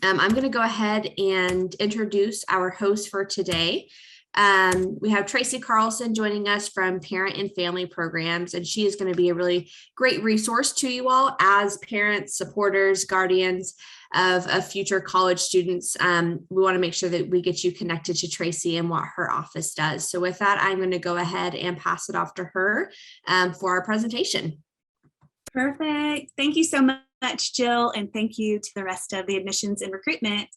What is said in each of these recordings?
I'm going to go ahead and introduce our host for today. We have Tracy Carlson joining us from Parent and Family Programs, and she is going to be a really great resource to you all as parents, supporters, guardians of future college students. We want to make sure that we get you connected to Tracy and what her office does. So with that, I'm going to go ahead and pass it off to her for our presentation. Perfect. Thank you so much, Jill, and thank you to the rest of the admissions and recruitment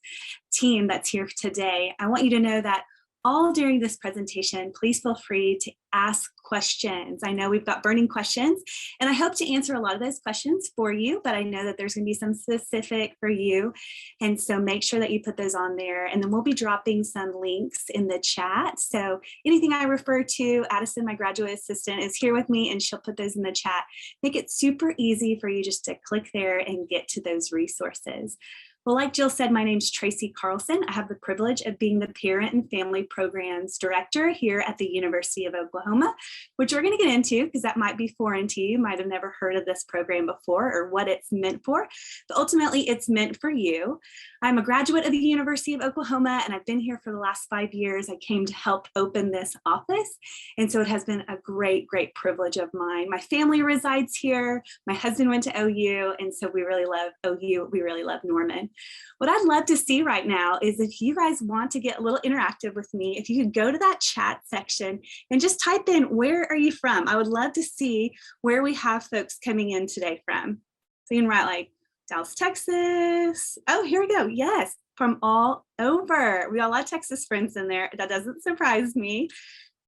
team that's here today. I want you to know that all during this presentation, please feel free to ask questions. I know we've got burning questions, and I hope to answer a lot of those questions for you, but I know that there's going to be some specific for you. And so make sure that you put those on there, and then we'll be dropping some links in the chat. So anything I refer to, Addison, my graduate assistant, is here with me, and she'll put those in the chat. Make it super easy for you just to click there and get to those resources. Well, like Jill said, my name's Tracy Carlson. I have the privilege of being the Parent and Family Programs Director here at the University of Oklahoma, which we're going to get into because that might be foreign to you. You might have never heard of this program before or what it's meant for, but ultimately it's meant for you. I'm a graduate of the University of Oklahoma, and I've been here for the last 5 years. I came to help open this office, and so it has been a great, great privilege of mine. My family resides here. My husband went to OU, and so we really love OU. We really love Norman. What I'd love to see right now is if you guys want to get a little interactive with me, if you could go to that chat section and just type in, where are you from? I would love to see where we have folks coming in today from. So you can write like Dallas, Texas. Oh, here we go. Yes, from all over. We got a lot of Texas friends in there. That doesn't surprise me.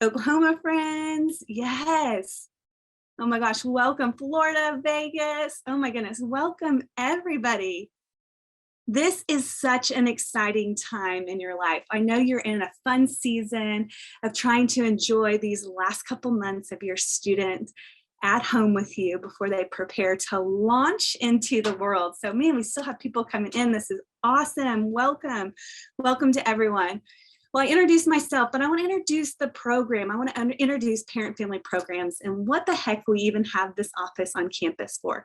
Oklahoma friends. Yes. Oh my gosh. Welcome, Florida, Vegas. Oh my goodness. Welcome, everybody. This is such an exciting time in your life. I know you're in a fun season of trying to enjoy these last couple months of your student at home with you before they prepare to launch into the world. So man, we still have people coming in. This is awesome. Welcome. Welcome to everyone. Well, I introduced myself, but I want to introduce the program. I want to introduce Parent Family Programs and what the heck we even have this office on campus for.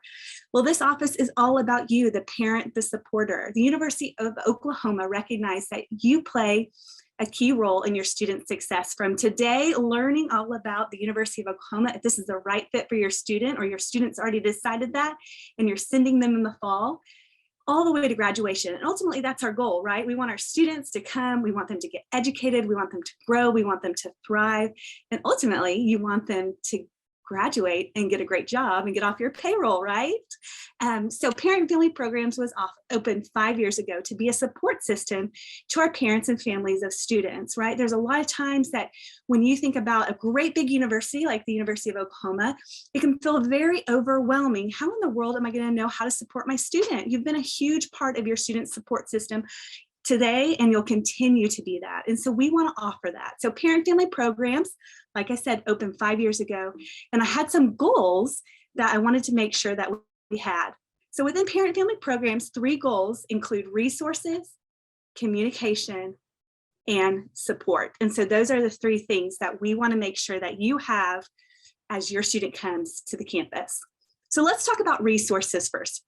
Well, this office is all about you, the parent, the supporter. The University of Oklahoma recognized that you play a key role in your student success. From today, learning all about the University of Oklahoma, if this is the right fit for your student or your student's already decided that and you're sending them in the fall, all the way to graduation. And ultimately that's our goal, right? We want our students to come, we want them to get educated, we want them to grow, we want them to thrive. And ultimately you want them to graduate and get a great job and get off your payroll, right? So Parent and Family Programs was opened 5 years ago to be a support system to our parents and families of students, right? There's a lot of times that when you think about a great big university like the University of Oklahoma, it can feel very overwhelming. How in the world am I going to know how to support my student? You've been a huge part of your student support system today, and you'll continue to be that. And so we want to offer that. So Parent Family Programs, like I said, opened 5 years ago, and I had some goals that I wanted to make sure that we had. So within Parent Family Programs, 3 goals include resources, communication, and support. And so those are the 3 things that we want to make sure that you have as your student comes to the campus. So let's talk about resources first.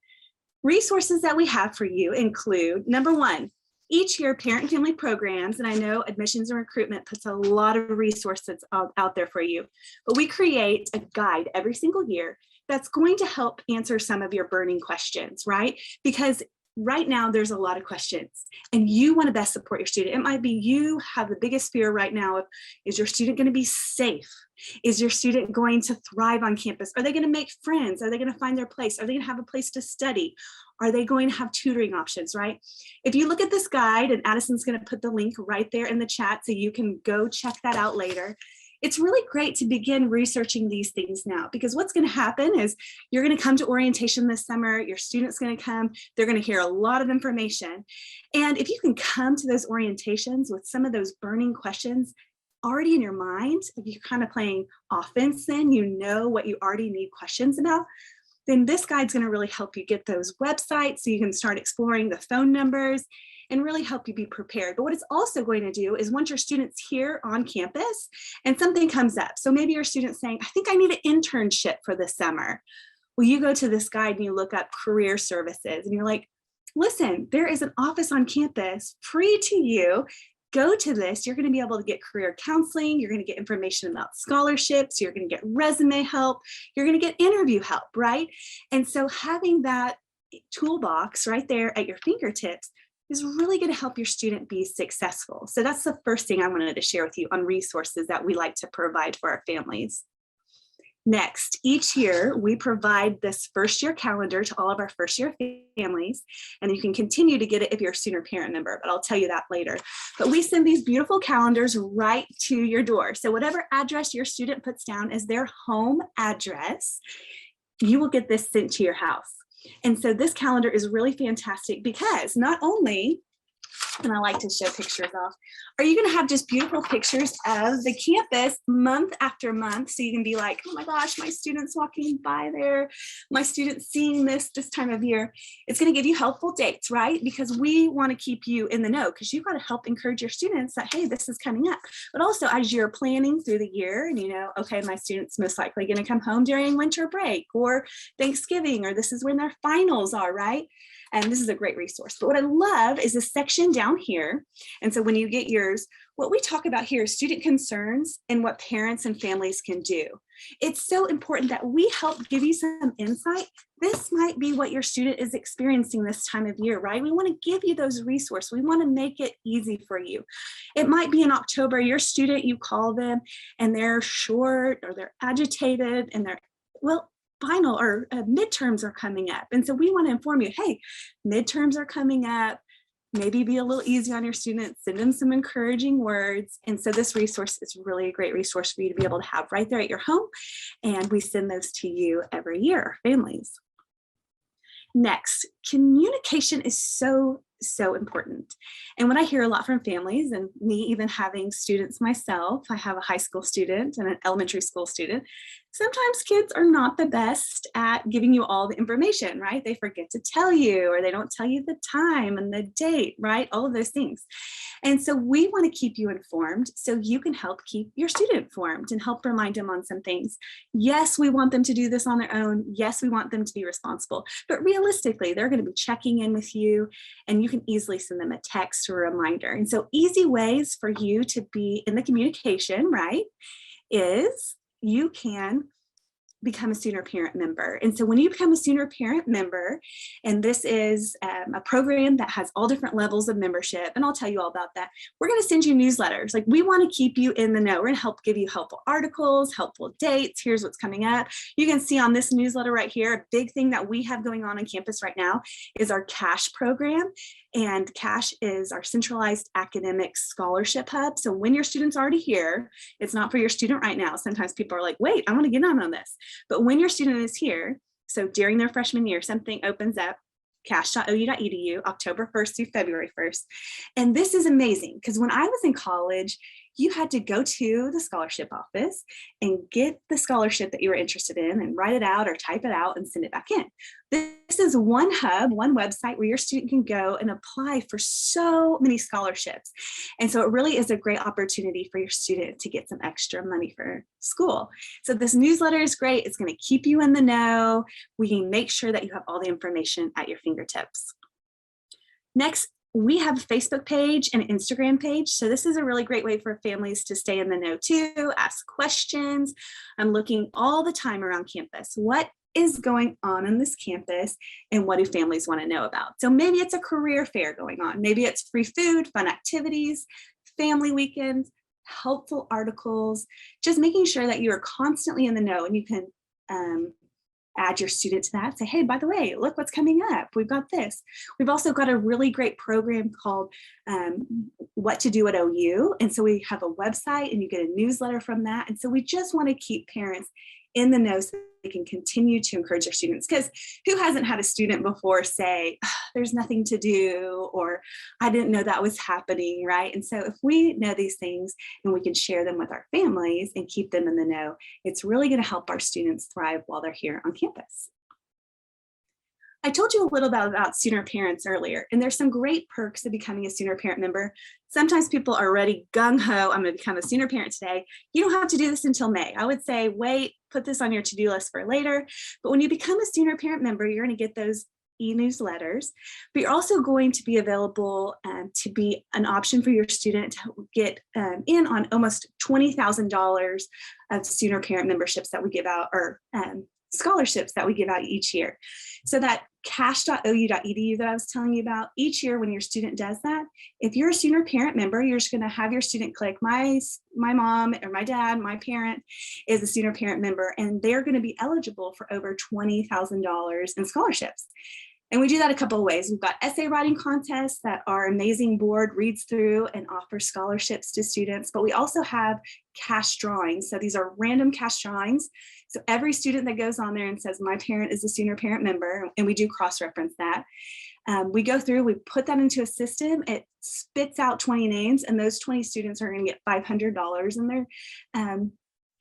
Resources that we have for you include, number 1, each year, Parent and Family Programs, and I know admissions and recruitment puts a lot of resources out there for you, but we create a guide every single year that's going to help answer some of your burning questions, right? Because right now there's a lot of questions and you want to best support your student. It might be you have the biggest fear right now of, is your student going to be safe? Is your student going to thrive on campus? Are they going to make friends? Are they going to find their place? Are they going to have a place to study? Are they going to have tutoring options, right? If you look at this guide, and Addison's going to put the link right there in the chat so you can go check that out later. It's really great to begin researching these things now, because what's going to happen is you're going to come to orientation this summer, your student's going to come, they're going to hear a lot of information. And if you can come to those orientations with some of those burning questions already in your mind, if you're kind of playing offense, then you know what you already need questions about, then this guide's going to really help you get those websites so you can start exploring the phone numbers and really help you be prepared. But what it's also going to do is once your student's here on campus and something comes up, so maybe your student's saying, I think I need an internship for this summer. Well, you go to this guide and you look up career services and you're like, listen, there is an office on campus free to you. Go to this. You're going to be able to get career counseling. You're going to get information about scholarships. You're going to get resume help. You're going to get interview help, right? And so having that toolbox right there at your fingertips is really going to help your student be successful. So that's the first thing I wanted to share with you on resources that we like to provide for our families. Next, each year we provide this first year calendar to all of our first year families, and you can continue to get it if you're a senior parent member, but I'll tell you that later. But we send these beautiful calendars right to your door. So whatever address your student puts down as their home address, you will get this sent to your house. And so this calendar is really fantastic because not only, and I like to show pictures off, are you going to have just beautiful pictures of the campus month after month, so you can be like, oh my gosh, my student's walking by there, my student's seeing this time of year. It's going to give you helpful dates, right? Because we want to keep you in the know, because you've got to help encourage your students that, hey, this is coming up. But also as you're planning through the year and you know, okay, my student's most likely going to come home during winter break or Thanksgiving, or this is when their finals are, right? And this is a great resource. But what I love is this section down here. And so when you get yours, what we talk about here is student concerns and what parents and families can do. It's so important that we help give you some insight. This might be what your student is experiencing this time of year, right? We want to give you those resources. We want to make it easy for you. It might be in October, your student, you call them and they're short or they're agitated and they're, well, final or midterms are coming up. And so we want to inform you, hey, midterms are coming up, maybe be a little easy on your students, send them some encouraging words. And so this resource is really a great resource for you to be able to have right there at your home. And we send those to you every year, families. Next, communication is so important. And what I hear a lot from families, and me even having students myself, I have a high school student and an elementary school student. Sometimes kids are not the best at giving you all the information, right? They forget to tell you, or they don't tell you the time and the date, right? All of those things. And so we want to keep you informed so you can help keep your student informed and help remind them on some things. Yes, we want them to do this on their own. Yes, we want them to be responsible, but realistically, they're going to be checking in with you and you can easily send them a text or a reminder. And so easy ways for you to be in the communication, right, is you can become a senior parent member. And so when you become a senior parent member, and this is a program that has all different levels of membership, and I'll tell you all about that, we're going to send you newsletters. Like, we want to keep you in the know. We're going to help give you helpful articles, helpful dates. Here's what's coming up. You can see on this newsletter right here, a big thing that we have going on campus right now is our CASH program. And CASH is our centralized academic scholarship hub. So when your student's already here, it's not for your student right now. Sometimes people are like, wait, I want to get on this. But when your student is here, so during their freshman year, something opens up, cash.ou.edu, October 1st through February 1st. And this is amazing because when I was in college, you had to go to the scholarship office and get the scholarship that you were interested in and write it out or type it out and send it back in. This is one hub, one website where your student can go and apply for so many scholarships. And so it really is a great opportunity for your student to get some extra money for school. So this newsletter is great. It's going to keep you in the know. We can make sure that you have all the information at your fingertips. Next, we have a Facebook page and an Instagram page. So this is a really great way for families to stay in the know too, ask questions. I'm looking all the time around campus. What is going on this campus and what do families want to know about? So maybe it's a career fair going on. Maybe it's free food, fun activities, family weekends, helpful articles, just making sure that you are constantly in the know and you can add your student to that. Say, hey, by the way, look what's coming up. We've got this. We've also got a really great program called What to Do at OU. And so we have a website and you get a newsletter from that. And so we just want to keep parents in the know so they can continue to encourage their students. Because who hasn't had a student before say, oh, there's nothing to do, or I didn't know that was happening, right? And so if we know these things and we can share them with our families and keep them in the know, it's really going to help our students thrive while they're here on campus. I told you a little bit about senior parents earlier, and there's some great perks of becoming a senior parent member. Sometimes people are already gung-ho, I'm going to become a senior parent today. You don't have to do this until May. I would say, wait, put this on your to-do list for later. But when you become a senior parent member, you're going to get those e-newsletters, but you're also going to be available to be an option for your student to get in on almost $20,000 of sooner parent memberships that we give out, or scholarships that we give out each year. So that cash.ou.edu that I was telling you about, each year when your student does that, if you're a sooner parent member, you're just going to have your student click, my mom or my dad, my parent is a sooner parent member, and they're going to be eligible for over $20,000 in scholarships. And we do that a couple of ways. We've got essay writing contests that our amazing board reads through and offers scholarships to students, but we also have cash drawings. So these are random cash drawings. So every student that goes on there and says, my parent is a sooner parent member, and we do cross-reference that. We go through, we put that into a system, it spits out 20 names, and those 20 students are going to get $500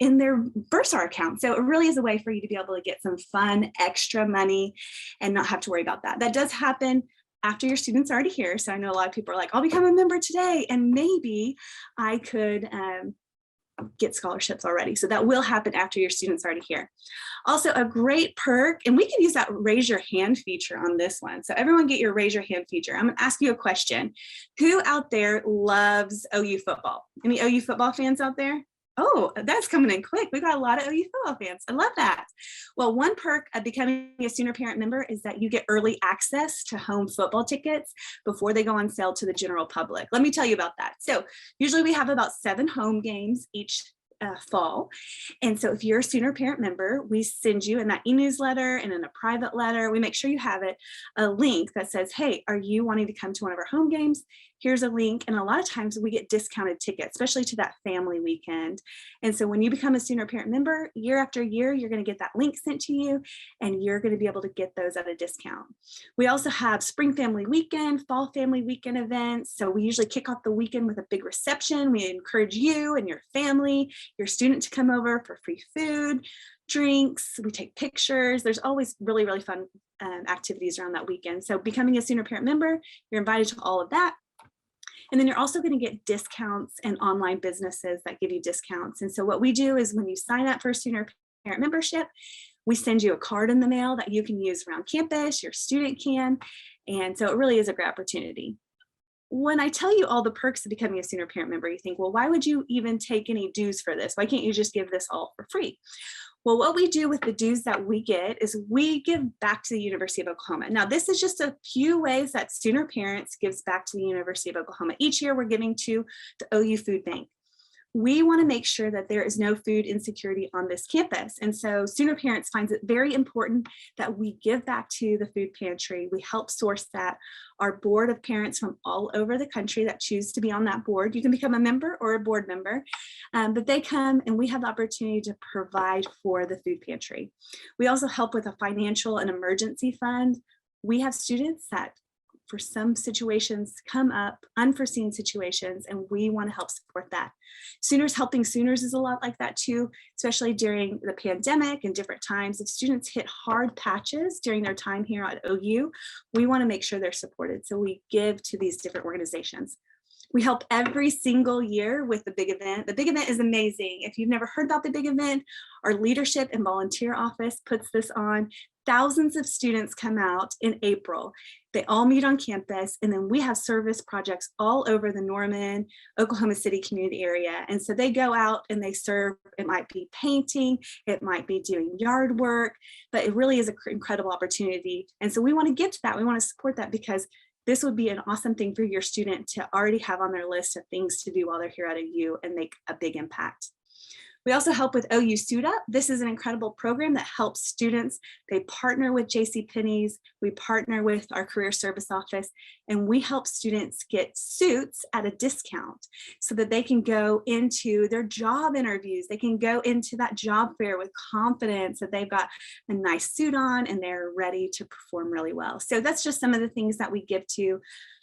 in their Bursar account. So it really is a way for you to be able to get some fun extra money and not have to worry about that. That does happen after your student's already here. So I know a lot of people are like, I'll become a member today, and maybe I could get scholarships already. So that will happen after your student's already here. Also, a great perk, and we can use that raise your hand feature on this one. So everyone get your raise your hand feature. I'm gonna ask you a question. Who out there loves OU football? Any OU football fans out there? Oh, that's coming in quick. We got a lot of OU football fans. I love that. Well, one perk of becoming a sooner parent member is that you get early access to home football tickets before they go on sale to the general public. Let me tell you about that. So usually we have about 7 home games each fall. And so if you're a sooner parent member, we send you in that e-newsletter and in a private letter, we make sure you have it, a link that says, hey, are you wanting to come to one of our home games? Here's a link. And a lot of times we get discounted tickets, especially to that family weekend. And so when you become a sooner parent member, year after year, you're going to get that link sent to you, and you're going to be able to get those at a discount. We also have spring family weekend, fall family weekend events. So we usually kick off the weekend with a big reception. We encourage you and your family, your student to come over for free food, drinks. We take pictures. There's always really, really fun activities around that weekend. So becoming a sooner parent member, you're invited to all of that. And then you're also going to get discounts and online businesses that give you discounts. And so what we do is when you sign up for a sooner parent membership, we send you a card in the mail that you can use around campus, your student can. And so it really is a great opportunity. When I tell you all the perks of becoming a sooner parent member, you think, well, why would you even take any dues for this? Why can't you just give this all for free? Well, what we do with the dues that we get is we give back to the University of Oklahoma. Now, this is just a few ways that Sooner Parents gives back to the University of Oklahoma. Each year we're giving to the OU Food Bank. We want to make sure that there is no food insecurity on this campus. And so Sooner Parents finds it very important that we give back to the food pantry. We help source that. Our board of parents from all over the country that choose to be on that board, you can become a member or a board member, but they come and we have the opportunity to provide for the food pantry. We also help with a financial and emergency fund. We have students that for some situations come up, unforeseen situations, and we want to help support that. Sooners Helping Sooners is a lot like that too, especially during the pandemic and different times. If students hit hard patches during their time here at OU, we want to make sure they're supported. So we give to these different organizations. We help every single year with the big event. The big event is amazing. If you've never heard about the big event, our leadership and volunteer office puts this on. Thousands of students come out in April. They all meet on campus, and then we have service projects all over the Norman, Oklahoma City community area. And so they go out and they serve. It might be painting, it might be doing yard work, but it really is an incredible opportunity. And so we want to get to that. We want to support that because this would be an awesome thing for your student to already have on their list of things to do while they're here at OU and make a big impact. We also help with OU Suit Up. This is an incredible program that helps students. They partner with JCPenney's, we partner with our career service office, and we help students get suits at a discount so that they can go into their job interviews. They can go into that job fair with confidence that they've got a nice suit on and they're ready to perform really well. So that's just some of the things that we give to.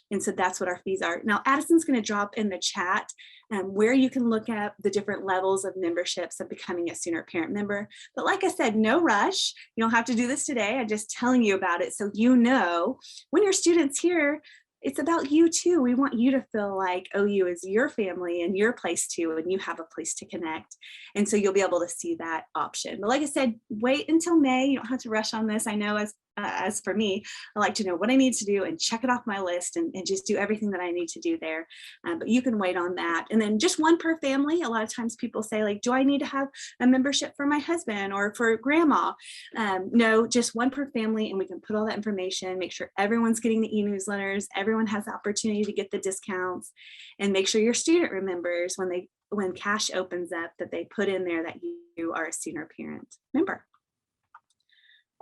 And so that's what our fees are. Now, Addison's going to drop in the chat where you can look at the different levels of memberships of becoming a Sooner Parent member. But like I said, no rush. You don't have to do this today. I'm just telling you about it so you know when your student's here, it's about you too. We want you to feel like OU is your family and your place too, and you have a place to connect. And so you'll be able to see that option. But like I said, wait until May. You don't have to rush on this. I know as as for me, I like to know what I need to do and check it off my list and just do everything that I need to do there. But you can wait on that. And then just one per family. A lot of times people say, like, do I need to have a membership for my husband or for grandma? No, just one per family, and we can put all that information, make sure everyone's getting the e-newsletters, everyone has the opportunity to get the discounts, and make sure your student remembers when cash opens up that they put in there that you are a senior parent member.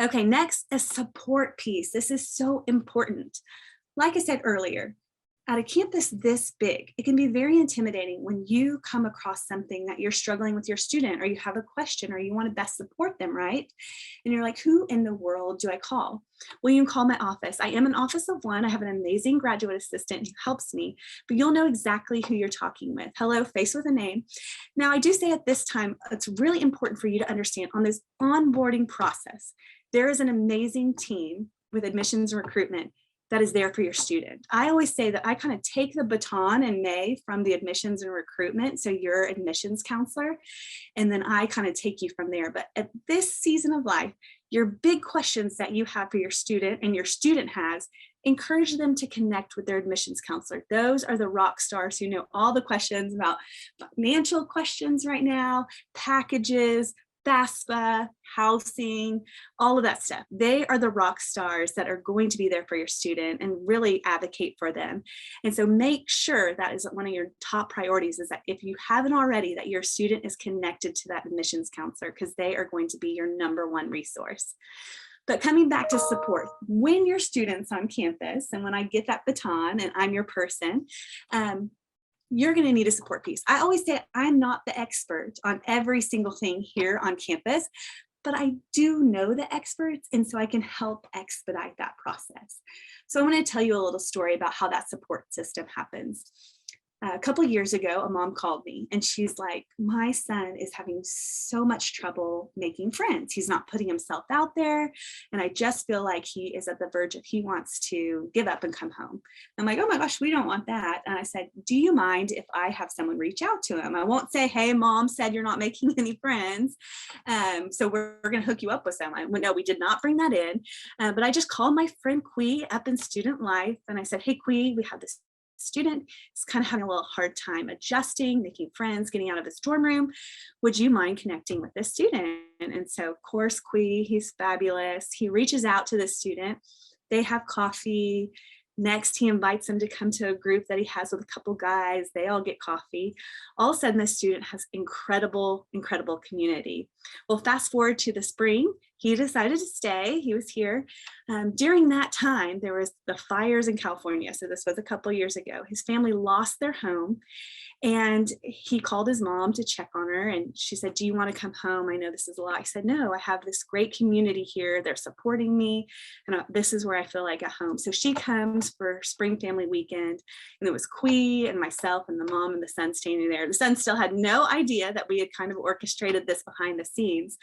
Okay, next, a support piece. This is so important. Like I said earlier, at a campus this big, it can be very intimidating when you come across something that you're struggling with your student, or you have a question, or you want to best support them, right? And you're like, who in the world do I call? Well, you can call my office. I am an office of one. I have an amazing graduate assistant who helps me, but you'll know exactly who you're talking with. Hello, face with a name. Now, I do say at this time, it's really important for you to understand on this onboarding process, there is an amazing team with admissions and recruitment that is there for your student. I always say that I kind of take the baton in May from the admissions and recruitment, so your admissions counselor, and then I kind of take you from there. But at this season of life, your big questions that you have for your student and your student has, encourage them to connect with their admissions counselor. Those are the rock stars who know all the questions about financial questions right now, packages, FAFSA, housing, all of that stuff. They are the rock stars that are going to be there for your student and really advocate for them. And so make sure that is one of your top priorities, is that if you haven't already, that your student is connected to that admissions counselor, because they are going to be your number one resource. But coming back to support, when your student's on campus and when I get that baton and I'm your person, you're going to need a support piece. I always say I'm not the expert on every single thing here on campus, but I do know the experts, and so I can help expedite that process. So I'm going to tell you a little story about how that support system happens. A couple of years ago, a mom called me and she's like, my son is having so much trouble making friends. He's not putting himself out there. And I just feel like he is at the verge of he wants to give up and come home. I'm like, oh my gosh, we don't want that. And I said, do you mind if I have someone reach out to him? I won't say, hey, mom said you're not making any friends, so we're going to hook you up with someone. No, we did not bring that in. But I just called my friend Qui up in Student Life. And I said, hey, Qui, we have this student is kind of having a little hard time adjusting, making friends, getting out of his dorm room. Would you mind connecting with this student? And so, of course, Qui, he's fabulous. He reaches out to the student. They have coffee. Next, he invites them to come to a group that he has with a couple guys. They all get coffee. All of a sudden, the student has incredible, incredible community. Well, fast forward to the spring, he decided to stay. He was here. During that time, there was the fires in California. So this was a couple of years ago. His family lost their home. And he called his mom to check on her. And she said, do you want to come home? I know this is a lot. I said, no, I have this great community here. They're supporting me. And this is where I feel like at home. So she comes for spring family weekend. And it was Qui and myself and the mom and the son standing there. The son still had no idea that we had kind of orchestrated this behind the scenes.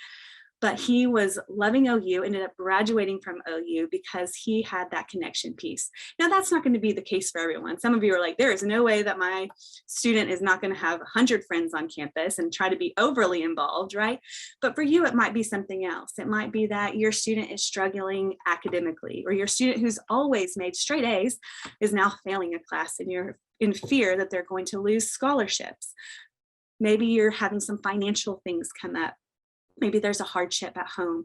But he was loving OU, ended up graduating from OU because he had that connection piece. Now, that's not going to be the case for everyone. Some of you are like, there is no way that my student is not going to have 100 friends on campus and try to be overly involved, right? But for you, it might be something else. It might be that your student is struggling academically, or your student who's always made straight A's is now failing a class and you're in fear that they're going to lose scholarships. Maybe you're having some financial things come up. Maybe there's a hardship at home.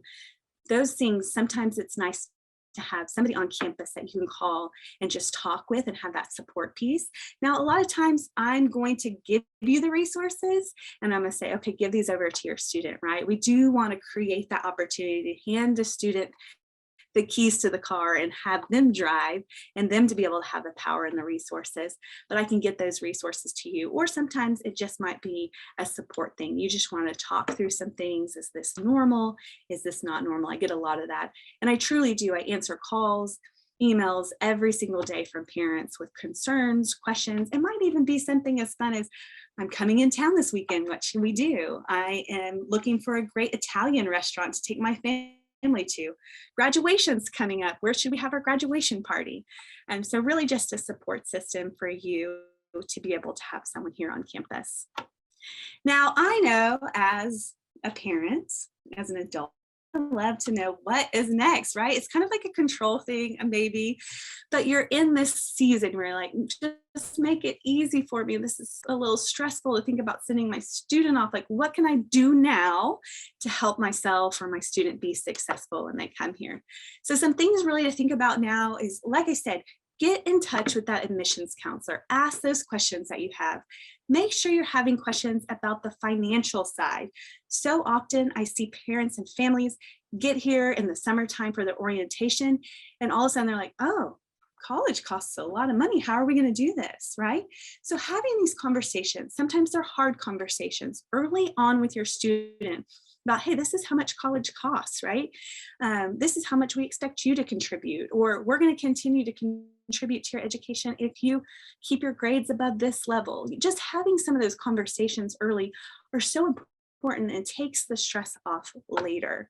Those things, sometimes it's nice to have somebody on campus that you can call and just talk with and have that support piece. Now, a lot of times I'm going to give you the resources and I'm going to say, okay, give these over to your student, right? We do want to create that opportunity to hand the student the keys to the car and have them drive and them to be able to have the power and the resources, but I can get those resources to you. Or sometimes it just might be a support thing. You just want to talk through some things. Is this normal? Is this not normal? I get a lot of that. And I truly do. I answer calls, emails every single day from parents with concerns, questions. It might even be something as fun as, I'm coming in town this weekend. What should we do? I am looking for a great Italian restaurant to take my family to. Graduation's coming up. Where should we have our graduation party? And so really just a support system for you to be able to have someone here on campus. Now, I know as a parent, as an adult, love to know what is next, right? It's kind of like a control thing, maybe, but you're in this season where you're like, just make it easy for me. This is a little stressful to think about sending my student off. Like, what can I do now to help myself or my student be successful when they come here? So some things really to think about now is, like I said, get in touch with that admissions counselor. Ask those questions that you have. Make sure you're having questions about the financial side. So often I see parents and families get here in the summertime for their orientation, and all of a sudden they're like, oh, college costs a lot of money. How are we going to do this, right? So having these conversations, sometimes they're hard conversations early on with your student about, hey, this is how much college costs, right? This is how much we expect you to contribute, or we're going to continue to contribute to your education if you keep your grades above this level. Just having some of those conversations early are so important and takes the stress off later.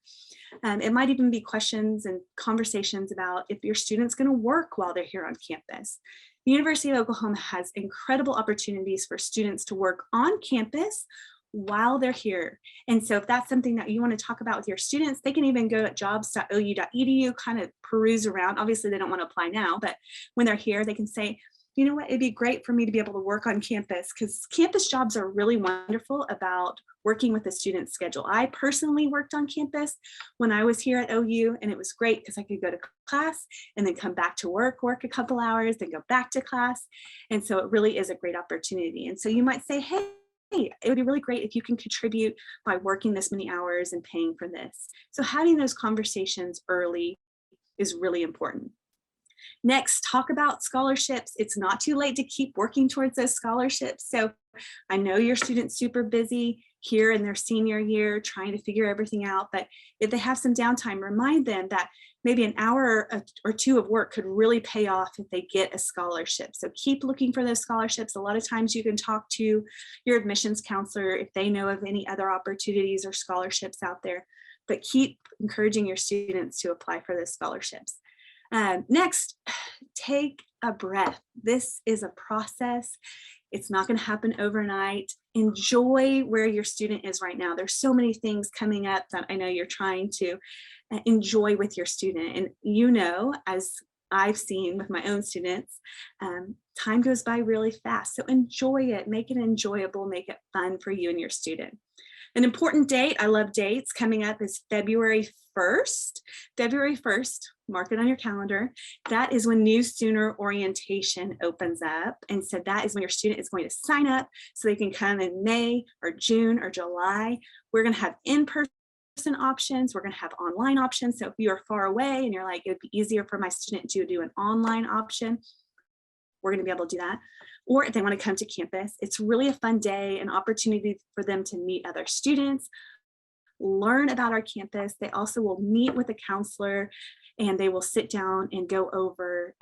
It might even be questions and conversations about if your student's going to work while they're here on campus. The University of Oklahoma has incredible opportunities for students to work on campus while they're here. And so if that's something that you want to talk about with your students, they can even go at jobs.ou.edu, kind of peruse around. Obviously, they don't want to apply now, but when they're here, they can say, you know what, it'd be great for me to be able to work on campus, because campus jobs are really wonderful about working with the student schedule. I personally worked on campus when I was here at OU, and it was great because I could go to class and then come back to work a couple hours, then go back to class. And so it really is a great opportunity. And so you might say, hey, it would be really great if you can contribute by working this many hours and paying for this. So having those conversations early is really important. Next, talk about scholarships. It's not too late to keep working towards those scholarships. So I know your student's super busy here in their senior year trying to figure everything out, but if they have some downtime, remind them that maybe an hour or two of work could really pay off if they get a scholarship. So keep looking for those scholarships. A lot of times you can talk to your admissions counselor if they know of any other opportunities or scholarships out there, but keep encouraging your students to apply for those scholarships. Next, take a breath. This is a process. It's not going to happen overnight. Enjoy where your student is right now. There's so many things coming up that I know you're trying to enjoy with your student. And you know, as I've seen with my own students, time goes by really fast. So enjoy it, make it enjoyable, make it fun for you and your student. An important date, I love dates, coming up is February 1st. February 1st, mark it on your calendar. That is when new student orientation opens up. And so that is when your student is going to sign up so they can come in May or June or July. We're going to have in-person options. We're going to have online options. So if you're far away and you're like, it would be easier for my student to do an online option, we're going to be able to do that. Or if they want to come to campus, it's really a fun day, an opportunity for them to meet other students, learn about our campus. They also will meet with a counselor and they will sit down and go over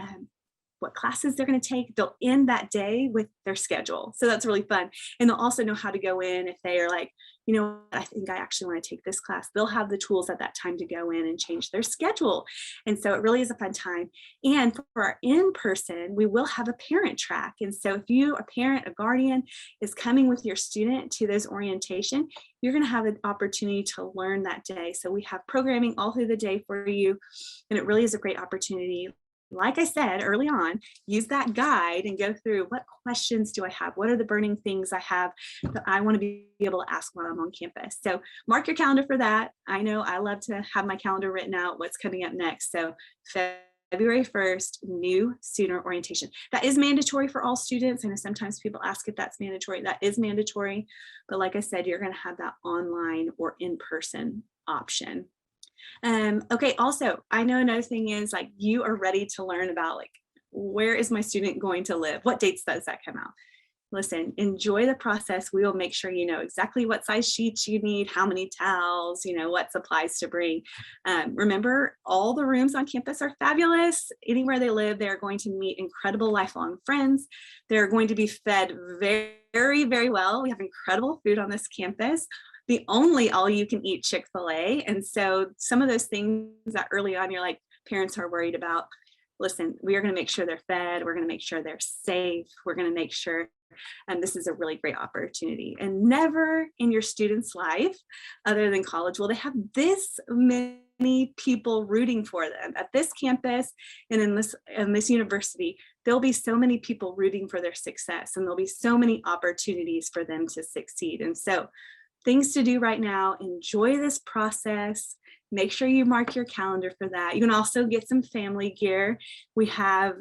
what classes they're going to take. They'll end that day with their schedule. So that's really fun. And they'll also know how to go in if they are like, you know, I think I actually want to take this class. They'll have the tools at that time to go in and change their schedule. And so it really is a fun time. And for our in-person, we will have a parent track. And so if you, a parent, a guardian, is coming with your student to those orientation, you're going to have an opportunity to learn that day. So we have programming all through the day for you. And it really is a great opportunity. Like I said early on, use that guide and go through, what questions do I have? What are the burning things I have that I want to be able to ask while I'm on campus? So mark your calendar for that. I know I love to have my calendar written out, what's coming up next. So February 1st, new student orientation. That is mandatory for all students. I know sometimes people ask if that's mandatory. That is mandatory. But like I said, you're going to have that online or in-person option. Okay, also, I know another thing is like you are ready to learn about like, where is my student going to live? What dates does that come out? Listen, enjoy the process. We will make sure you know exactly what size sheets you need, how many towels, you know, what supplies to bring. Remember, all the rooms on campus are fabulous. Anywhere they live, they're going to meet incredible lifelong friends. They're going to be fed very, very well. We have incredible food on this campus. The only all-you-can-eat Chick-fil-A. And so some of those things that early on you're like, parents are worried about, listen, we are going to make sure they're fed. We're going to make sure they're safe. We're going to make sure And this is a really great opportunity. And never in your student's life, other than college, will they have this many people rooting for them. At this campus and in this university, there'll be so many people rooting for their success, and there'll be so many opportunities for them to succeed. And so things to do right now: enjoy this process. Make sure you mark your calendar for that. You can also get some family gear. We have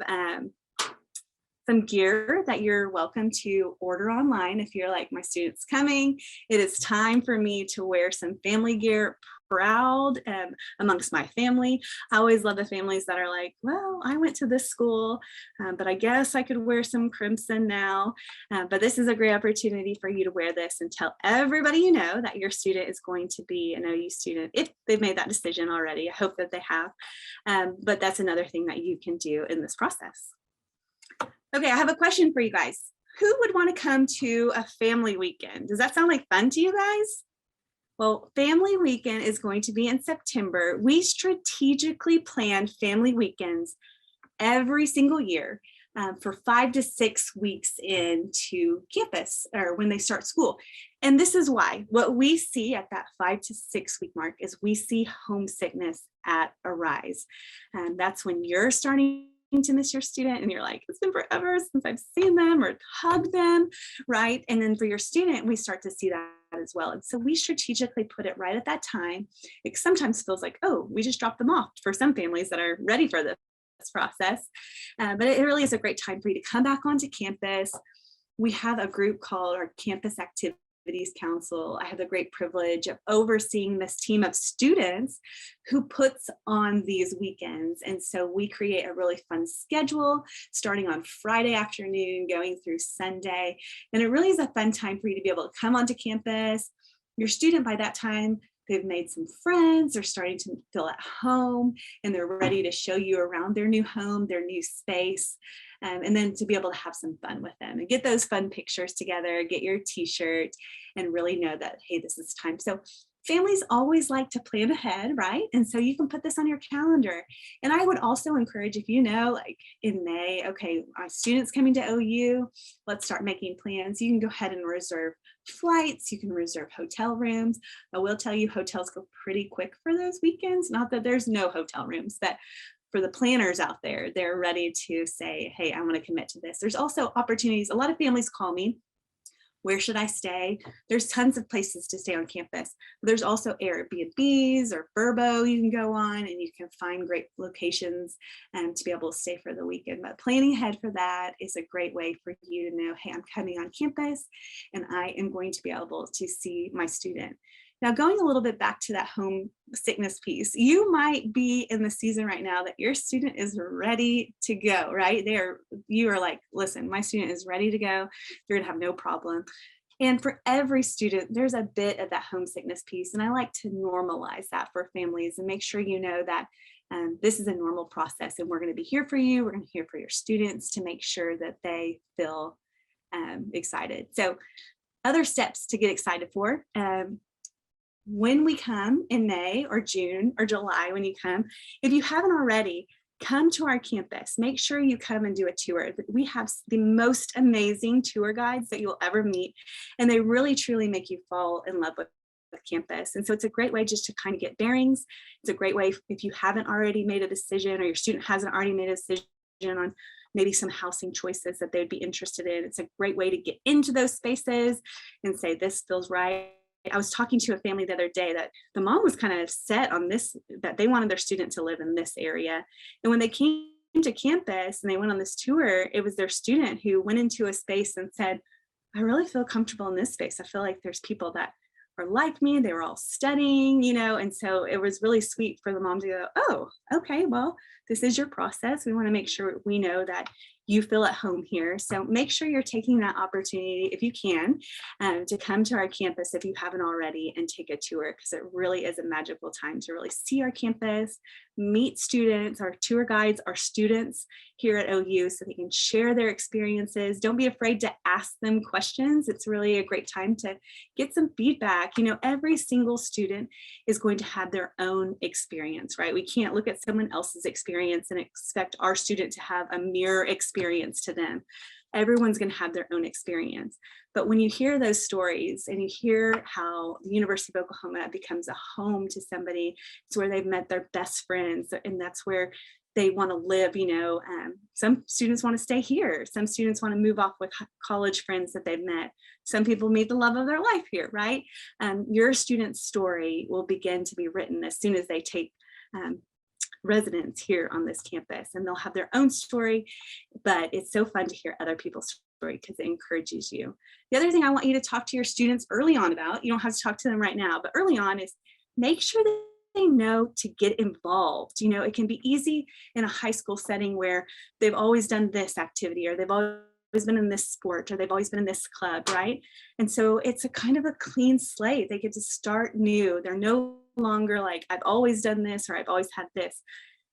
some gear that you're welcome to order online. If you're like, my student's coming, it is time for me to wear some family gear, proud amongst my family. I always love the families that are like, well, I went to this school, but I guess I could wear some crimson now. But this is a great opportunity for you to wear this and tell everybody you know that your student is going to be an OU student, if they've made that decision already. I hope that they have. But that's another thing that you can do in this process. Okay, I have a question for you guys. Who would want to come to a family weekend? Does that sound like fun to you guys? Well, family weekend is going to be in September. We strategically plan family weekends every single year for 5 to 6 weeks into campus, or when they start school. And this is why. What we see at that 5 to 6 week mark is we see homesickness at a rise. And that's when you're starting to miss your student and you're like, it's been forever since I've seen them or hugged them, right? And then for your student, we start to see that as well. And so we strategically put it right at that time. It sometimes feels like, oh, we just dropped them off for some families that are ready for this process. But it really is a great time for you to come back onto campus. We have a group called our Campus Activities Council. I have the great privilege of overseeing this team of students who puts on these weekends. And so we create a really fun schedule starting on Friday afternoon, going through Sunday. And it really is a fun time for you to be able to come onto campus. Your student, by that time, they've made some friends, they're starting to feel at home, and they're ready to show you around their new home, their new space. And then to be able to have some fun with them and get those fun pictures together, get your t-shirt, and really know that, hey, this is time. So families always like to plan ahead, right? And so you can put this on your calendar. And I would also encourage, if you know, like in May, okay, our students coming to OU, let's start making plans. You can go ahead and reserve flights, you can reserve hotel rooms. I will tell you, hotels go pretty quick for those weekends. Not that there's no hotel rooms, but for the planners out there, they're ready to say, hey, I want to commit to this. There's also opportunities. A lot of families call me, where should I stay? There's tons of places to stay on campus. There's also Airbnbs or Vrbo you can go on, and you can find great locations to be able to stay for the weekend. But planning ahead for that is a great way for you to know, hey, I'm coming on campus and I am going to be able to see my student. Now, going a little bit back to that homesickness piece, you might be in the season right now that your student is ready to go, right? You are like, listen, my student is ready to go. They're gonna have no problem. And for every student, there's a bit of that homesickness piece. And I like to normalize that for families and make sure you know that this is a normal process, and we're gonna be here for you. We're gonna be here for your students to make sure that they feel excited. So other steps to get excited for. When we come in May or June or July, when you come, if you haven't already, come to our campus. Make sure you come and do a tour. We have the most amazing tour guides that you'll ever meet, and they really truly make you fall in love with campus. And so it's a great way just to kind of get bearings. It's a great way if you haven't already made a decision, or your student hasn't already made a decision on maybe some housing choices that they'd be interested in. It's a great way to get into those spaces and say, this feels right. I was talking to a family the other day that the mom was kind of set on this, that they wanted their student to live in this area. And when they came to campus and they went on this tour, it was their student who went into a space and said, I really feel comfortable in this space. I feel like there's people that are like me. They were all studying, and so it was really sweet for the mom to go, oh, okay, well, this is your process. We want to make sure we know that you feel at home here. So make sure you're taking that opportunity, if you can, to come to our campus if you haven't already and take a tour, because it really is a magical time to really see our campus, meet students. Our tour guides are students here at OU, so they can share their experiences. Don't be afraid to ask them questions. It's really a great time to get some feedback. Every single student is going to have their own experience, right? We can't look at someone else's experience and expect our student to have a mirror experience to them. Everyone's going to have their own experience. But when you hear those stories and you hear how the University of Oklahoma becomes a home to somebody, it's where they've met their best friends, and that's where they want to live. Some students want to stay here. Some students want to move off with college friends that they've met. Some people meet the love of their life here, right? Your student's story will begin to be written as soon as they take residence here on this campus, and they'll have their own story, but it's so fun to hear other people's story because it encourages you. The other thing I want you to talk to your students early on about, you don't have to talk to them right now, but early on, is make sure that they know to get involved. It can be easy in a high school setting where they've always done this activity, or they've always been in this sport, or they've always been in this club, right? And so it's a kind of a clean slate. They get to start new. They're no longer like, I've always done this, or I've always had this.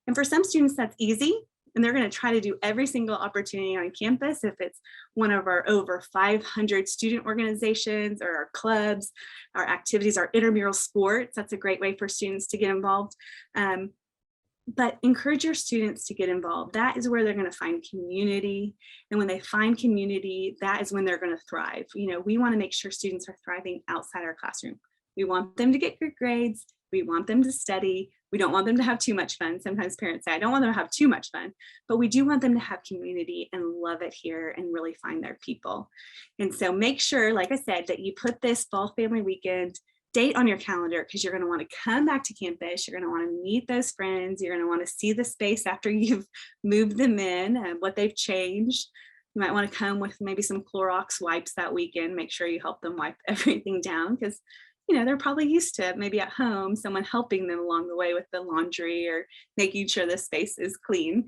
And for some students, that's easy. And they're going to try to do every single opportunity on campus. If it's one of our over 500 student organizations, or our clubs, our activities, our intramural sports, that's a great way for students to get involved. But encourage your students to get involved. That is where they're going to find community. And when they find community, that is when they're going to thrive. We want to make sure students are thriving outside our classroom. We want them to get good grades. We want them to study. We don't want them to have too much fun. Sometimes parents say, I don't want them to have too much fun, but we do want them to have community and love it here and really find their people. And so make sure, like I said, that you put this Fall Family Weekend date on your calendar, because you're going to want to come back to campus. You're going to want to meet those friends. You're going to want to see the space after you've moved them in and what they've changed. You might want to come with maybe some Clorox wipes that weekend. Make sure you help them wipe everything down, because they're probably used to maybe at home someone helping them along the way with the laundry or making sure the space is clean.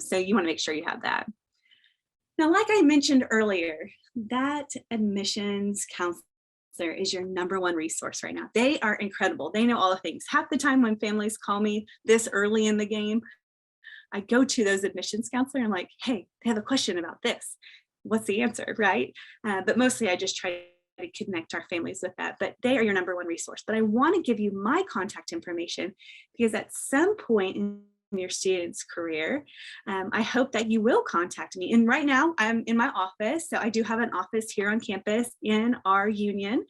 So you want to make sure you have that. Now, like I mentioned earlier, that admissions counselor is your number one resource right now. They are incredible. They know all the things. Half the time when families call me this early in the game, I go to those admissions counselor and I'm like, hey, they have a question about this. What's the answer, right? But mostly I just try to connect our families with that, but they are your number one resource. But I want to give you my contact information, because at some point in your student's career, I hope that you will contact me. And right now I'm in my office. So I do have an office here on campus in our union.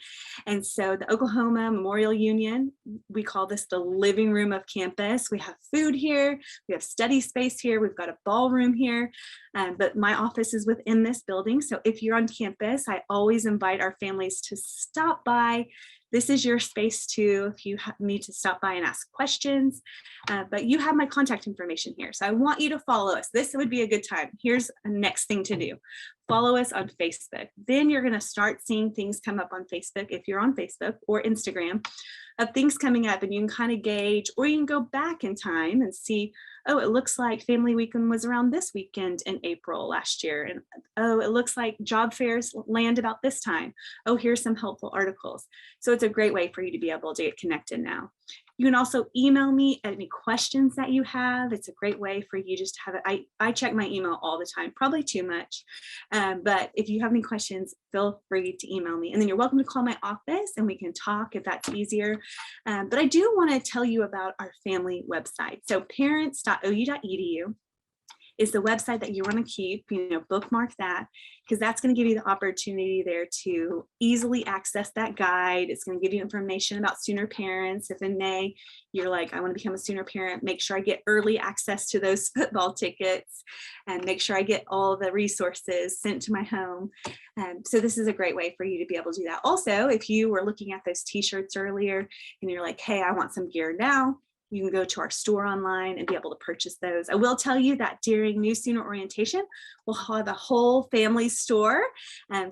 And so the Oklahoma Memorial Union, we call this the living room of campus. We have food here. We have study space here. We've got a ballroom here. But my office is within this building. So if you're on campus, I always invite our families to stop by. This is your space too, if you need to stop by and ask questions, but you have my contact information here. So I want you to follow us. This would be a good time. Here's a next thing to do. Follow us on Facebook. Then you're going to start seeing things come up on Facebook, if you're on Facebook or Instagram, of things coming up, and you can kind of gauge, or you can go back in time and see, oh, it looks like Family Weekend was around this weekend in April last year. And oh, it looks like job fairs land about this time. Oh, here's some helpful articles. So it's a great way for you to be able to get connected now. You can also email me any questions that you have. It's a great way for you just to have it. I check my email all the time, probably too much. But if you have any questions, feel free to email me. And then you're welcome to call my office and we can talk if that's easier. But I do want to tell you about our family website. So parents.ou.edu is the website that you want to keep, bookmark that, because that's going to give you the opportunity there to easily access that guide. It's going to give you information about Sooner parents. If in May you're like, I want to become a Sooner parent, make sure I get early access to those football tickets and make sure I get all the resources sent to my home. So this is a great way for you to be able to do that. Also, if you were looking at those t-shirts earlier and you're like, hey, I want some gear now, you can go to our store online and be able to purchase those. I will tell you that during New Sooner Orientation, we'll have a whole family store.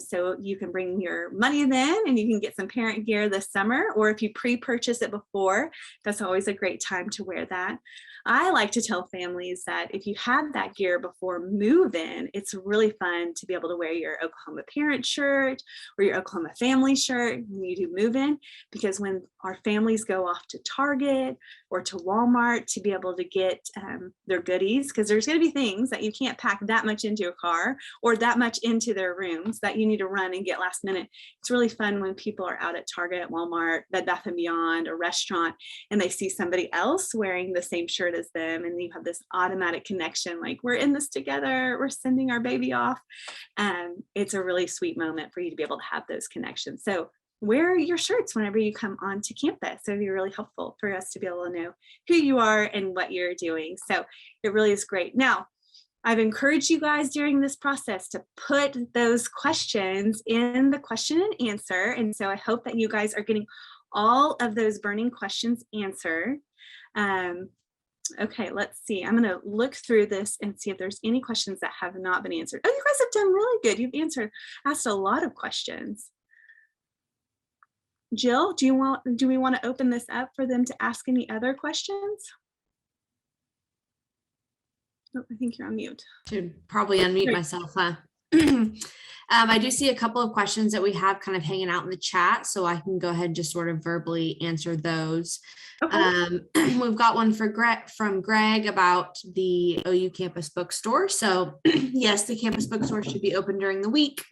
So you can bring your money then and you can get some parent gear this summer, or if you pre-purchase it before, that's always a great time to wear that. I like to tell families that if you have that gear before move-in, it's really fun to be able to wear your Oklahoma parent shirt or your Oklahoma family shirt when you do move-in, because when our families go off to Target or to Walmart to be able to get their goodies, because there's going to be things that you can't pack that much into a car or that much into their rooms that you need to run and get last minute. It's really fun when people are out at Target, Walmart, Bed Bath & Beyond, a restaurant, and they see somebody else wearing the same shirt excited as them, and you have this automatic connection, like we're in this together, we're sending our baby off. It's a really sweet moment for you to be able to have those connections. So wear your shirts whenever you come onto campus. It would be really helpful for us to be able to know who you are and what you're doing. So it really is great. Now, I've encouraged you guys during this process to put those questions in the question and answer. And so I hope that you guys are getting all of those burning questions answered. Okay, let's see. I'm going to look through this and see if there's any questions that have not been answered. Oh, you guys have done really good. You've asked a lot of questions. Jill, do we want to open this up for them to ask any other questions? Oh, I think you're on mute. Should probably unmute myself, huh? I do see a couple of questions that we have kind of hanging out in the chat, so I can go ahead and just sort of verbally answer those. Okay. We've got one from Greg about the OU Campus Bookstore. So yes, the campus bookstore should be open during the week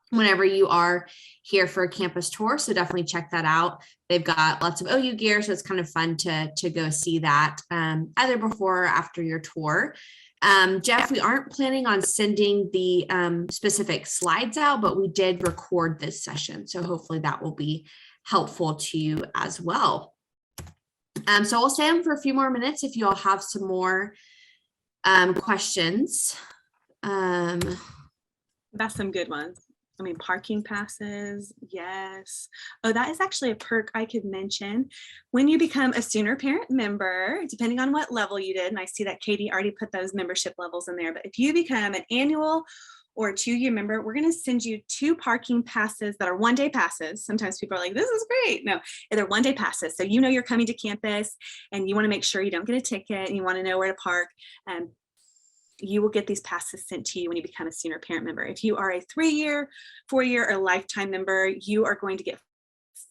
whenever you are here for a campus tour. So definitely check that out. They've got lots of OU gear, so it's kind of fun to go see that either before or after your tour. Jeff, we aren't planning on sending the specific slides out, but we did record this session. So hopefully that will be helpful to you as well. So we'll stay on for a few more minutes if you all have some more questions. That's some good ones. I mean, parking passes, yes. Oh, that is actually a perk I could mention. When you become a Sooner Parent member, depending on what level you did, and I see that Katie already put those membership levels in there, but if you become an annual or a 2-year member, we're going to send you 2 parking passes that are one-day passes. Sometimes people are like, this is great. No, they're one-day passes. So you know you're coming to campus and you want to make sure you don't get a ticket and you want to know where to park. You will get these passes sent to you when you become a Sooner Parent member. If you are a 3-year, 4-year, or lifetime member, you are going to get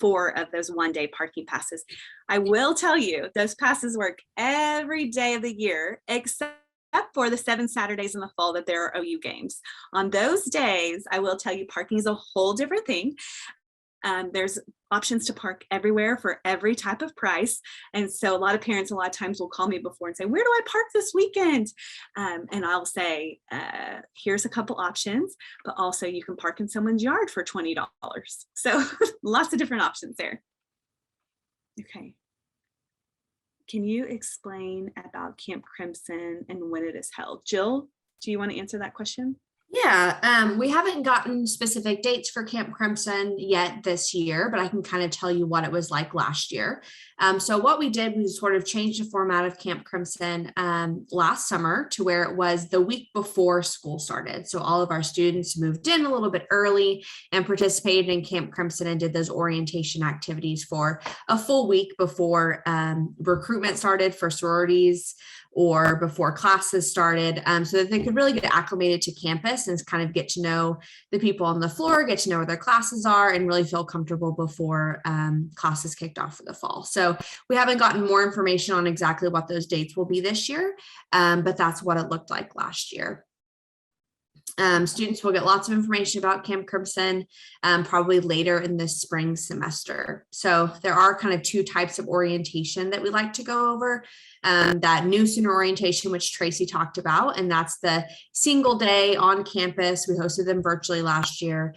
4 of those one-day parking passes. I will tell you, those passes work every day of the year, except for the 7 Saturdays in the fall that there are OU games. On those days, I will tell you, parking is a whole different thing. There's options to park everywhere for every type of price. And so a lot of parents a lot of times will call me before and say, where do I park this weekend? And I'll say, here's a couple options, but also you can park in someone's yard for $20. So lots of different options there. Okay. Can you explain about Camp Crimson and when it is held? Jill, do you want to answer that question? Yeah, we haven't gotten specific dates for Camp Crimson yet this year, but I can kind of tell you what it was like last year. So what we did, we sort of changed the format of Camp Crimson last summer to where it was the week before school started. So all of our students moved in a little bit early and participated in Camp Crimson and did those orientation activities for a full week before recruitment started for sororities or before classes started, so that they could really get acclimated to campus and kind of get to know the people on the floor, get to know where their classes are, and really feel comfortable before classes kicked off for the fall. So we haven't gotten more information on exactly what those dates will be this year, but that's what it looked like last year. Students will get lots of information about Camp Crimson probably later in this spring semester. So there are kind of 2 types of orientation that we like to go over. That new Sooner orientation, which Tracy talked about, and that's the single day on campus. We hosted them virtually last year,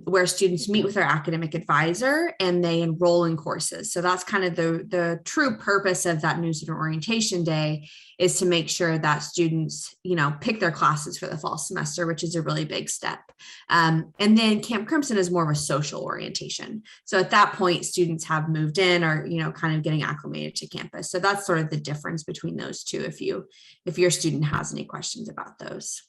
where students meet with their academic advisor and they enroll in courses. So that's kind of the true purpose of that new Sooner orientation day, is to make sure that students, pick their classes for the fall semester, which is a really big step. And then Camp Crimson is more of a social orientation. So at that point, students have moved in or, kind of getting acclimated to campus. So that's sort of the difference between those 2 if your student has any questions about those.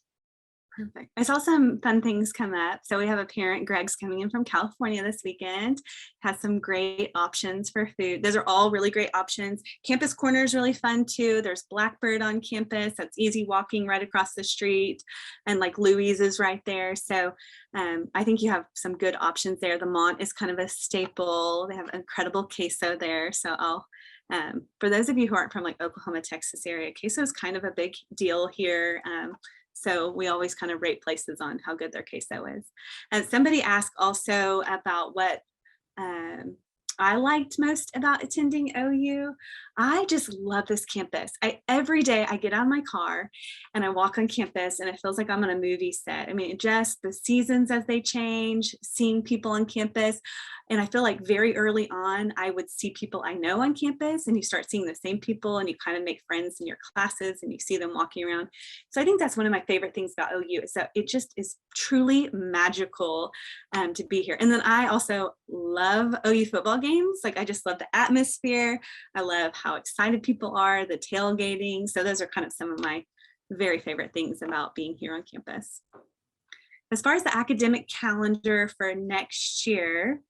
Perfect. I saw some fun things come up. So we have a parent, Greg's coming in from California this weekend, has some great options for food. Those are all really great options. Campus Corner is really fun too. There's Blackbird on campus. That's easy walking right across the street. And like Louise is right there. So I think you have some good options there. The Mont is kind of a staple. They have incredible queso there. So for those of you who aren't from like Oklahoma, Texas area, queso is kind of a big deal here. So we always kind of rate places on how good their queso is. And somebody asked also about what I liked most about attending OU. I just love this campus. Every day I get out of my car and I walk on campus and it feels like I'm on a movie set. I mean, just the seasons as they change, seeing people on campus. And I feel like very early on, I would see people I know on campus and you start seeing the same people and you kind of make friends in your classes and you see them walking around. So I think that's one of my favorite things about OU is that it just is truly magical to be here. And then I also love OU football games. Like I just love the atmosphere. I love how excited people are, the tailgating. So those are kind of some of my very favorite things about being here on campus. As far as the academic calendar for next year,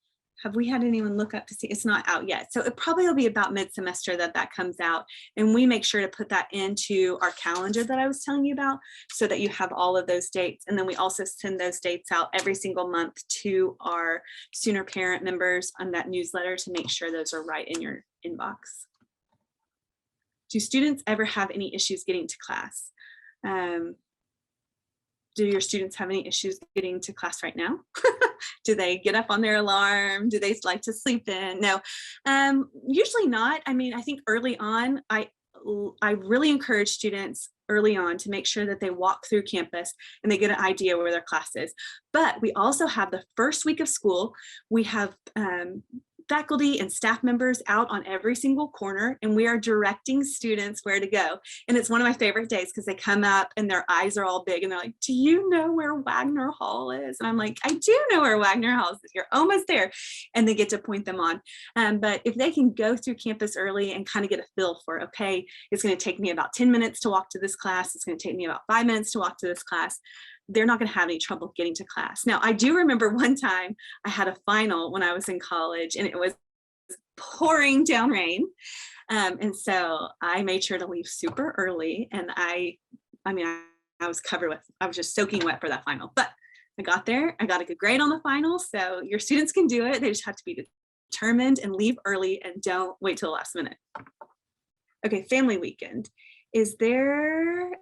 have we had anyone look up to see? It's not out yet. So it probably will be about mid-semester that comes out. And we make sure to put that into our calendar that I was telling you about so that you have all of those dates. And then we also send those dates out every single month to our Sooner parent members on that newsletter to make sure those are right in your inbox. Do students ever have any issues getting to class? Do your students have any issues getting to class right now? Do they get up on their alarm? Do they like to sleep in? No, usually not. I mean, I think early on, I really encourage students early on to make sure that they walk through campus and they get an idea where their class is. But we also have the first week of school, we have faculty and staff members out on every single corner, and we are directing students where to go. And it's one of my favorite days because they come up and their eyes are all big and they're like, do you know where Wagner Hall is? And I'm like, I do know where Wagner Hall is. You're almost there. And they get to point them on. But if they can go through campus early and kind of get a feel for, okay, it's going to take me about 10 minutes to walk to this class. It's going to take me about 5 minutes to walk to this class. They're not going to have any trouble getting to class. Now, I do remember one time I had a final when I was in college and it was pouring down rain. And so I made sure to leave super early. And I was I was just soaking wet for that final, but I got there, I got a good grade on the final. So your students can do it. They just have to be determined and leave early and don't wait till the last minute. Okay, family weekend. Is there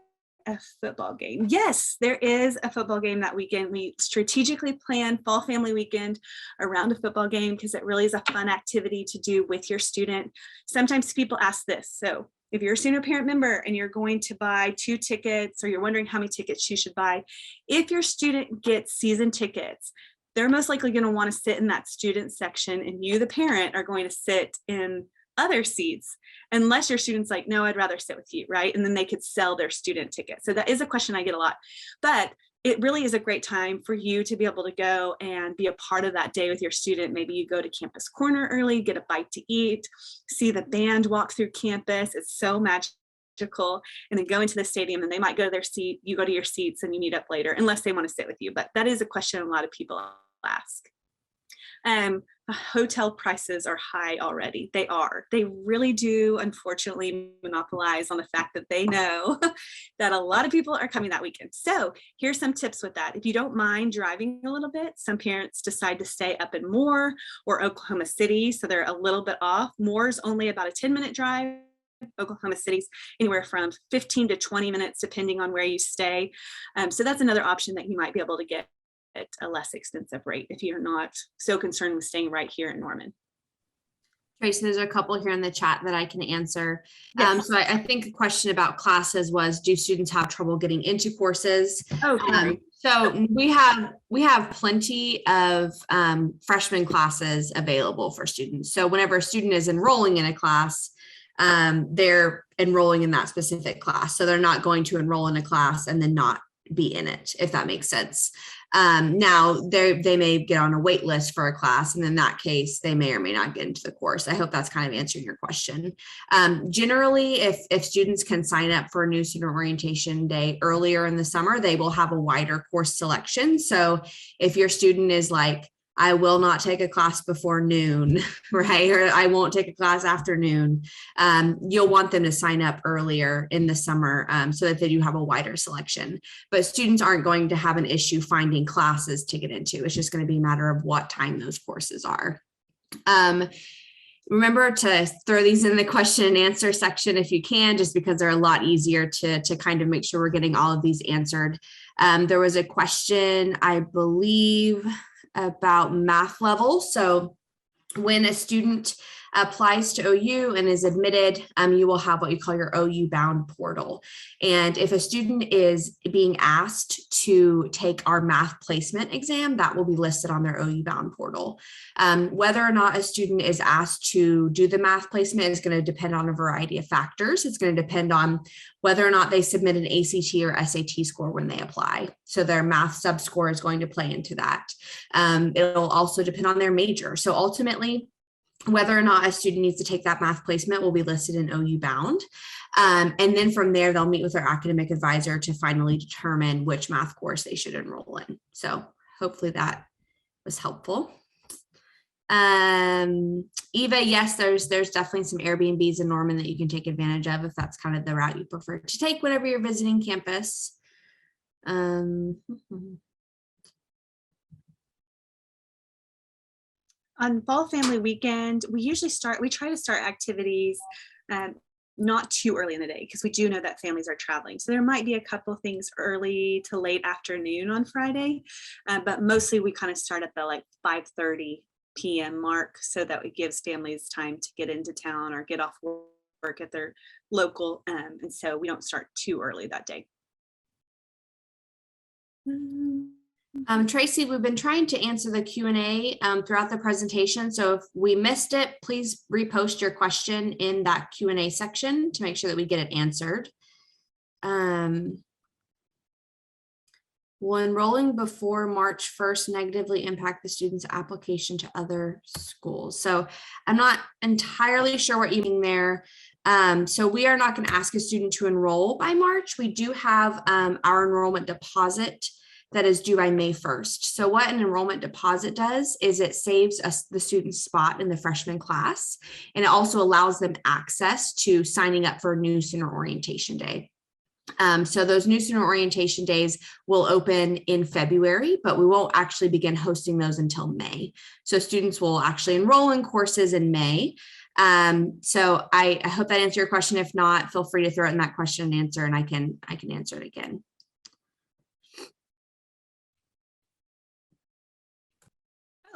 a football game? Yes, there is a football game that weekend. We strategically plan fall family weekend around a football game because it really is a fun activity to do with your student. Sometimes people ask this. So if you're a senior parent member and you're going to buy 2 tickets or you're wondering how many tickets you should buy, if your student gets season tickets, they're most likely going to want to sit in that student section and you, the parent, are going to sit in other seats unless your student's like, no, I'd rather sit with you, right? And then they could sell their student ticket. So that is a question I get a lot, but it really is a great time for you to be able to go and be a part of that day with your student. Maybe you go to Campus Corner early, get a bite to eat, see the band walk through campus. It's so magical. And then go into the stadium and they might go to their seat, you go to your seats and you meet up later, unless they want to sit with you. But that is a question a lot of people ask. Hotel prices are high already. They are. They really do, unfortunately, monopolize on the fact that they know that a lot of people are coming that weekend. So here's some tips with that. If you don't mind driving a little bit, some parents decide to stay up in Moore or Oklahoma City, so they're a little bit off. Moore's only about a 10-minute drive. Oklahoma City's anywhere from 15 to 20 minutes, depending on where you stay. So that's another option that you might be able to get at a less expensive rate if you're not so concerned with staying right here in Norman. Tracy, there's a couple here in the chat that I can answer. Yes. So I think a question about classes was, do students have trouble getting into courses? Oh, sorry. So we have plenty of freshman classes available for students. So whenever a student is enrolling in a class, they're enrolling in that specific class. So they're not going to enroll in a class and then not be in it, if that makes sense. Now they may get on a wait list for a class, and in that case, they may or may not get into the course. I hope that's kind of answering your question. Generally, if students can sign up for a new student orientation day earlier in the summer, they will have a wider course selection. So if your student is like, I will not take a class before noon, right? Or I won't take a class after noon. You'll want them to sign up earlier in the summer so that they do have a wider selection. But students aren't going to have an issue finding classes to get into. It's just going to be a matter of what time those courses are. Remember to throw these in the question and answer section if you can, just because they're a lot easier to kind of make sure we're getting all of these answered. There was a question, I believe, about math level. So when a student applies to OU and is admitted, you will have what you call your OU bound portal. And if a student is being asked to take our math placement exam, that will be listed on their OU bound portal. Whether or not a student is asked to do the math placement is going to depend on a variety of factors. It's going to depend on whether or not they submit an ACT or SAT score when they apply. So their math sub-score is going to play into that. It'll also depend on their major. So ultimately, whether or not a student needs to take that math placement will be listed in OU bound. And then from there, they'll meet with their academic advisor to finally determine which math course they should enroll in. So hopefully that was helpful. Eva, yes, there's definitely some Airbnbs in Norman that you can take advantage of if that's kind of the route you prefer to take whenever you're visiting campus. On Fall Family Weekend, we try to start activities not too early in the day, because we do know that families are traveling. So there might be a couple of things early to late afternoon on Friday, but mostly we kind of start at the like 5:30 p.m. mark, so that it gives families time to get into town or get off work at their local, and so we don't start too early that day. Tracy, we've been trying to answer the Q&A throughout the presentation. So if we missed it, please repost your question in that Q&A section to make sure that we get it answered. Will enrolling before March 1st negatively impact the student's application to other schools? So I'm not entirely sure what you mean there. So we are not going to ask a student to enroll by March. We do have our enrollment deposit that is due by May 1st. So what an enrollment deposit does is it saves us the student's spot in the freshman class, and it also allows them access to signing up for a new student orientation day. So those new student orientation days will open in February, but we won't actually begin hosting those until May. So students will actually enroll in courses in May. So I hope that answered your question. If not, feel free to throw it in that question and answer, and I can answer it again.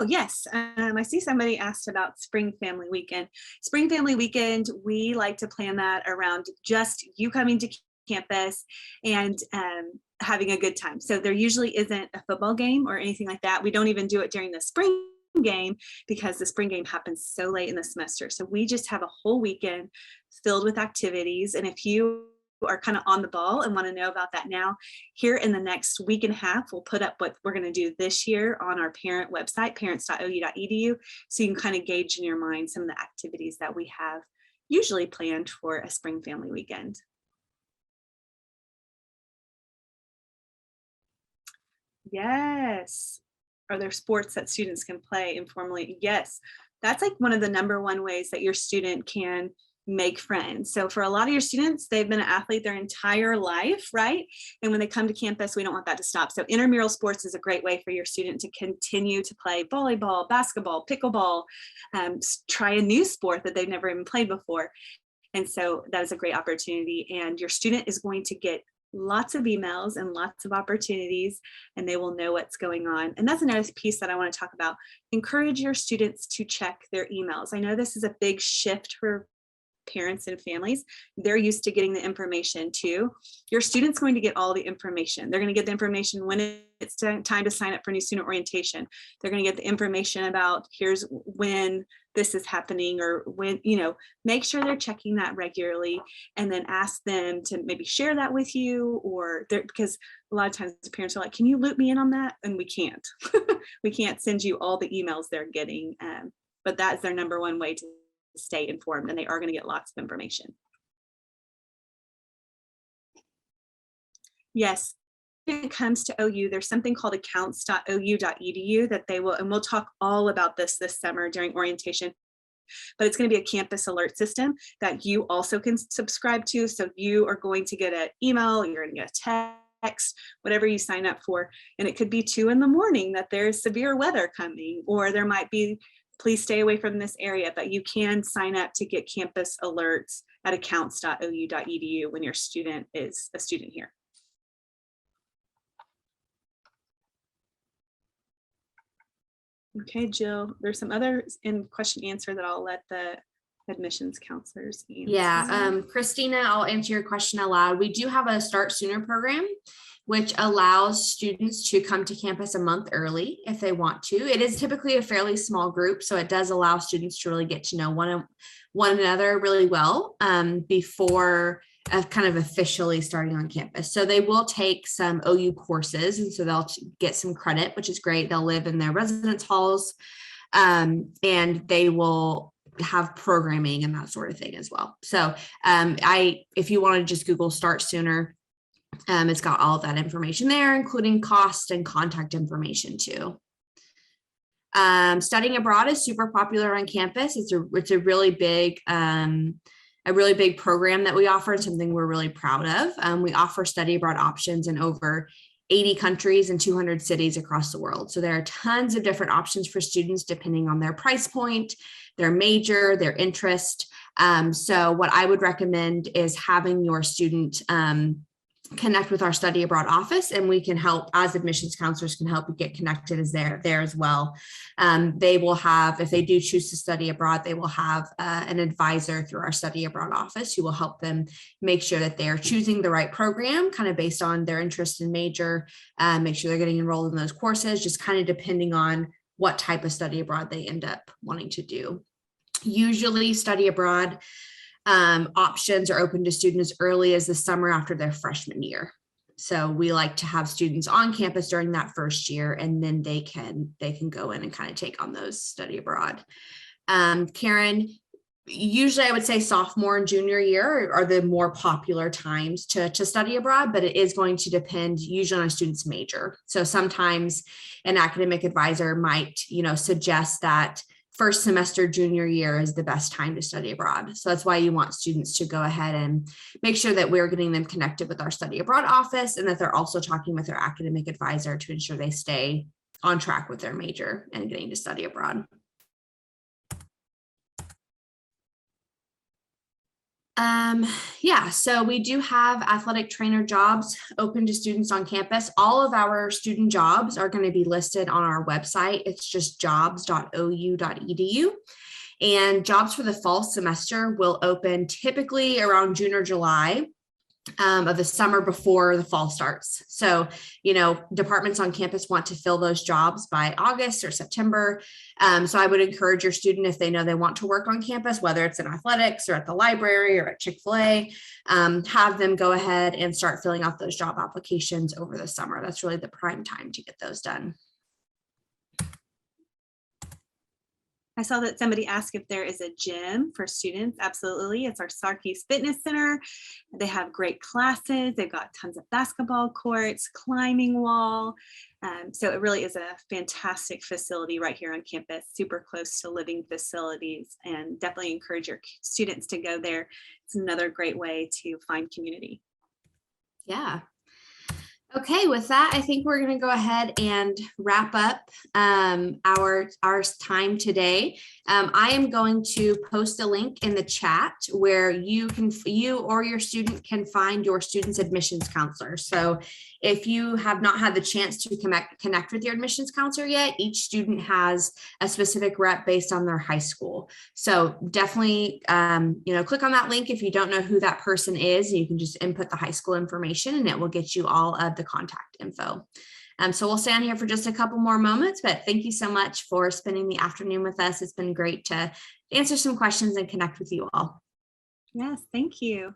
Oh, yes. I see somebody asked about Spring Family Weekend. Spring Family Weekend, we like to plan that around just you coming to campus and having a good time. So there usually isn't a football game or anything like that. We don't even do it during the spring game because the spring game happens so late in the semester. So we just have a whole weekend filled with activities. And if you are kind of on the ball and want to know about that now, here in the next week and a half, we'll put up what we're going to do this year on our parent website, parents.ou.edu, so you can kind of gauge in your mind some of the activities that we have usually planned for a Spring Family Weekend. Yes. Are there sports that students can play informally? Yes. That's like one of the #1 ways that your student can make friends. So for a lot of your students, they've been an athlete their entire life, right? And when they come to campus, we don't want that to stop. So intramural sports is a great way for your student to continue to play volleyball, basketball, pickleball, try a new sport that they've never even played before. And so that is a great opportunity. And your student is going to get lots of emails and lots of opportunities, and they will know what's going on. And that's another piece that I want to talk about. Encourage your students to check their emails. I know this is a big shift for parents and families. They're used to getting the information too. Your student's going to get all the information. They're going to get the information when it's time to sign up for new student orientation. They're going to get the information about here's when this is happening, or when, make sure they're checking that regularly, and then ask them to maybe share that with you, or because a lot of times the parents are like, can you loop me in on that? And we can't. We can't send you all the emails they're getting, but that's their #1 way to stay informed, and they are going to get lots of information. Yes, when it comes to OU, there's something called accounts.ou.edu that they will, and we'll talk all about this summer during orientation, but it's going to be a campus alert system that you also can subscribe to. So you are going to get an email, you're going to get a text, whatever you sign up for, and it could be 2 in the morning that there's severe weather coming, or there might be, please stay away from this area, but you can sign up to get campus alerts at accounts.ou.edu when your student is a student here. Okay, Jill, there's some others in question answer that I'll let the admissions counselors answer? Yeah, Christina, I'll answer your question aloud. We do have a Start Sooner program, which allows students to come to campus a month early if they want to. It is typically a fairly small group, so it does allow students to really get to know one another really well before kind of officially starting on campus. So they will take some OU courses, and so they'll get some credit, which is great. They'll live in their residence halls, and they will have programming and that sort of thing as well. So if you want to just Google Start Sooner, it's got all of that information there, including cost and contact information too. Studying abroad is super popular on campus. It's a really big program that we offer, and something we're really proud of. We offer study abroad options in over 80 countries and 200 cities across the world. So there are tons of different options for students depending on their price point, their major, their interest. So what I would recommend is having your student connect with our study abroad office, and we can help, as admissions counselors can help you get connected as there as well. They will have, if they do choose to study abroad, they will have an advisor through our study abroad office who will help them make sure that they're choosing the right program kind of based on their interest and major, make sure they're getting enrolled in those courses, just kind of depending on what type of study abroad they end up wanting to do. Usually study abroad options are open to students as early as the summer after their freshman year. So we like to have students on campus during that first year, and then they can go in and kind of take on those study abroad. Karen, usually I would say sophomore and junior year are the more popular times to study abroad, but it is going to depend usually on a student's major. So sometimes an academic advisor might, suggest that first semester junior year is the best time to study abroad. So that's why you want students to go ahead and make sure that we're getting them connected with our study abroad office, and that they're also talking with their academic advisor to ensure they stay on track with their major and getting to study abroad. Yeah, so we do have athletic trainer jobs open to students on campus. All of our student jobs are going to be listed on our website. It's just jobs.ou.edu. And jobs for the fall semester will open typically around June or July of the summer before the fall starts. So, departments on campus want to fill those jobs by August or September. So I would encourage your student, if they know they want to work on campus, whether it's in athletics or at the library or at Chick-fil-A, have them go ahead and start filling out those job applications over the summer. That's really the prime time to get those done. I saw that somebody asked if there is a gym for students. Absolutely. It's our Sarkees Fitness Center. They have great classes. They've got tons of basketball courts, climbing wall. So it really is a fantastic facility right here on campus, super close to living facilities, and definitely encourage your students to go there. It's another great way to find community. Yeah. Okay, with that, I think we're going to go ahead and wrap up our time today. I am going to post a link in the chat where you or your student can find your student's admissions counselor. So if you have not had the chance to connect with your admissions counselor yet, each student has a specific rep based on their high school. So definitely, click on that link if you don't know who that person is. You can just input the high school information, and it will get you all of the contact info. So we'll stay on here for just a couple more moments, but thank you so much for spending the afternoon with us. It's been great to answer some questions and connect with you all. Yes, thank you.